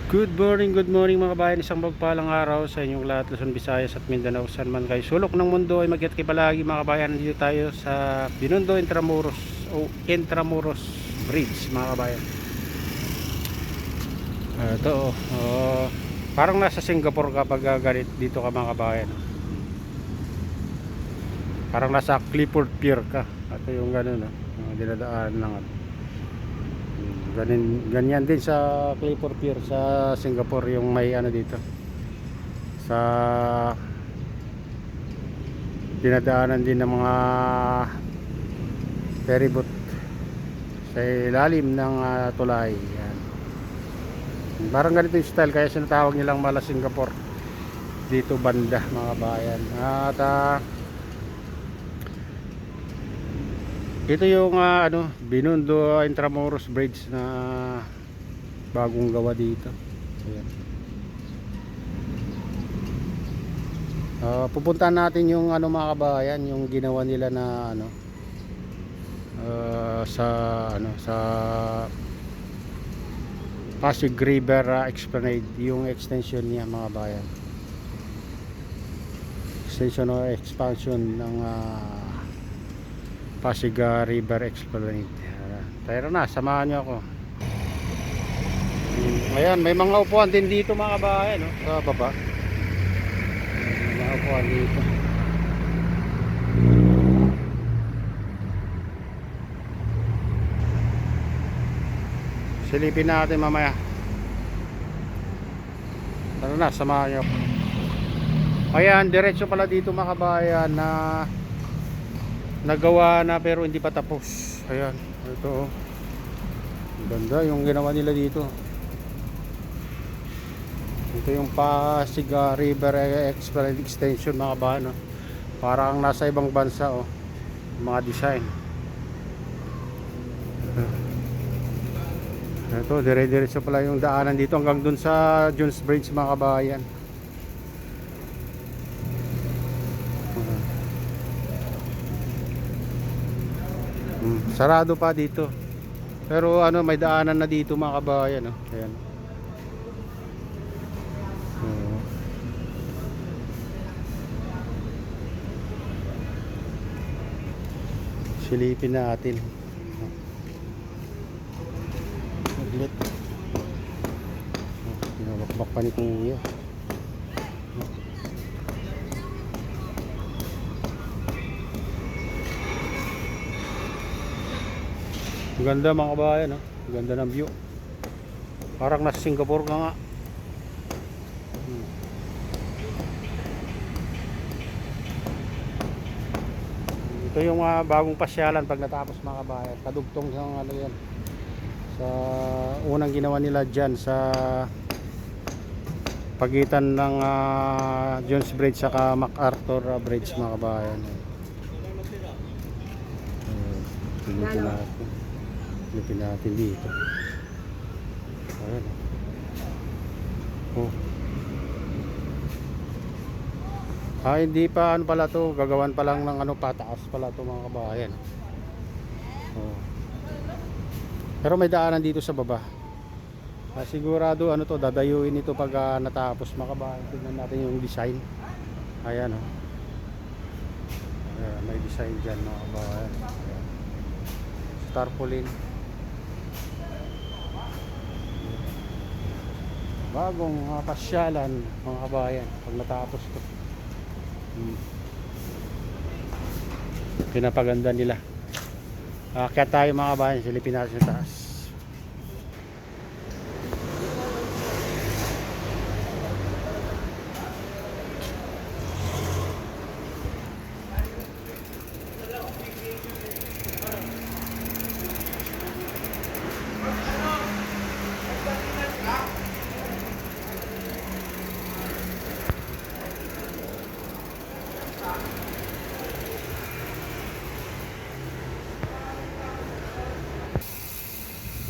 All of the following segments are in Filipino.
Good morning mga kabayan. Isang magpalang araw sa inyong lahat, Luzon, Visayas at Mindanao. Saan man kayo sulok ng mundo ay mag-ingat kayo palagi mga kabayan. Nandito tayo sa Binondo Intramuros o Intramuros Bridge mga kabayan. Ito parang nasa Singapore kapag ganit dito ka mga kabayan. Parang nasa Clifford Pier ka. Ito yung ganun dinadaan lang. Ganyan din sa Clifford Pier sa Singapore yung may dito sa dinadaanan din ng mga ferryboat sa ilalim ng tulay. Yan. Parang ganito yung style kaya sinatawag nilang Mala Singapore dito banda mga bayan. At ito yung Binondo Intramuros Bridge na bagong gawa dito. Ayan. Pupuntahan natin yung mga kabayan, yung ginawa nila na sa Pasig River Esplanade, yung extension niya mga bayan. Extension or expansion ng Pasig River Esplanade. Tara na, samahan niyo ako. Ayan, may mga upuan din dito mga kabayan, sa baba. May mga upuan dito. Silipin natin mamaya. Tara na, samahan niyo ako. Ayan, diretso pala dito mga kabayan na nagawa na pero hindi pa tapos. Ayan, ito ganda yung ginawa nila dito. Ito yung Pasig River Esplanade extension mga kabayan, parang nasa ibang bansa mga design. Ito dire-diretso pala yung daanan dito hanggang dun sa Jones Bridge mga kabayan. Sarado pa dito. Pero may daanan na dito mga kabayan, Ayan. Silipin natin. Maglit. Pinabakbak pa ni Kuya. Ganda mga kabayan, ganda ng view. Parang nasa Singapore ka nga. Ito yung bagong pasyalan pag natapos mga kabayan. Kadugtong sa yan. Sa unang ginawa nila dyan sa pagitan ng Jones Bridge saka MacArthur Bridge mga kabayan. Lupin natin dito. Ayan. Hindi pa pala to, gagawan pa lang ng pataas pala to mga kabayan. Pero may daanan dito sa baba. Sigurado to, dadayuin ito pag natapos mga kabayan. Tingnan natin yung design. Ayan Ayan, may design dyan mga kabayan. Ayan. Tarpaulin. Bagong pasyalan mga kabayan pag natapos to. Pinapaganda nila. Kaya tayo mga kabayan, silipin natin sa taas.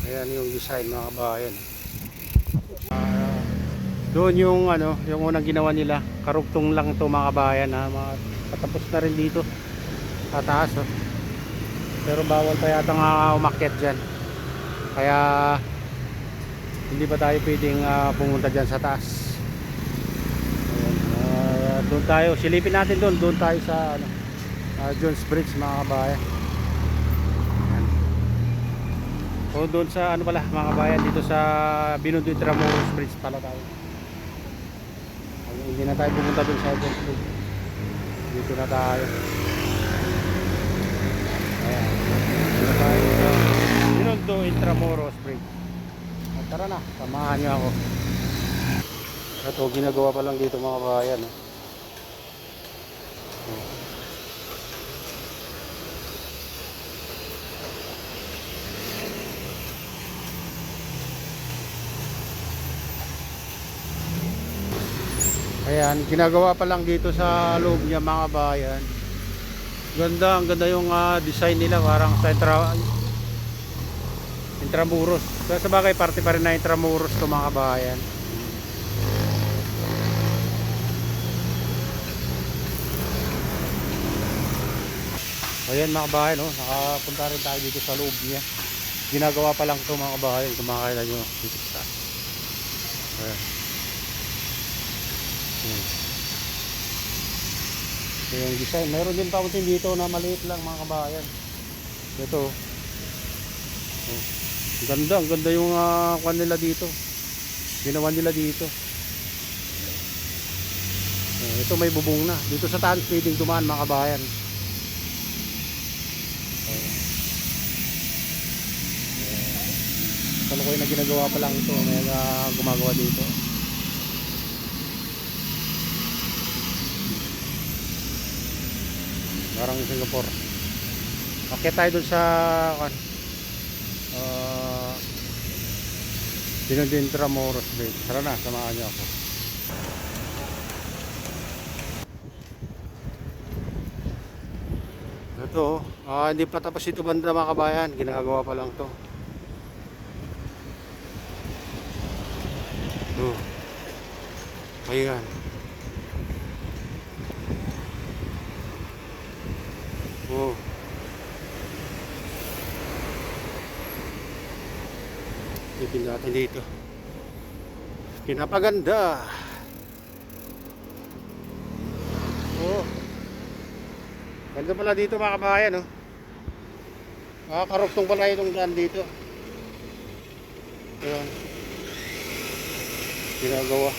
Ayan yung design mga kabayan. Doon yung yung unang ginawa nila, karugtong lang to mga kabayan, patapos na rin dito sa taas pero bawal pa yata nga umakyat dyan, kaya hindi pa tayo pwedeng pumunta dyan sa taas. Ayan, doon tayo, silipin natin doon tayo sa ano, Jones Bridge mga kabayan. Ayan. O doon sa ano pala mga kabayan, dito sa Binondo Intramuros Bridge pala tayo. Ayan, hindi na tayo pumunta doon sa Jones Bridge, dito na tayo. Ayan, dito tayo sa Binondo Intramuros Bridge. Tara na, samahan niyo ako. Ito, ginagawa pa lang dito mga kabayan. Ayan, ginagawa pa lang dito sa loob niya mga kabayan. Ganda, ang ganda yung design nila, parang sa Intramuros. Kaya sa bagay, parte pa rin na Intramuros to mga kabayan. Ayan mga kabayan, oh, nakapunta rin tayo dito sa loob niya. Ginagawa pa lang to mga kabayan, kung makakita nyo dito sa taas. Ayan. So yung design, mayroon din fountain dito na maliit lang mga kabayan. Ito, oh, ang ganda yung kwan nila dito, ginawa nila dito. Ito may bubong na dito sa taas, pwedeng dumaan mga kabayan. Kalukoy na ginagawa pa lang ito, may gumagawa dito. Parang Singapore. Akit tayo dun sa Binondo Intramuros Bridge. Tara na, samahan niyo ako. Ito, hindi pa tapos ito banda mga kabayan. Ginagawa pa lang to. Ayan. Oh. Ipin natin dito. Pinapaganda. Oh. Ganda pala dito mga kabayan, oh. Karuktong pala itong daan dito. Ayan. Ginagawa.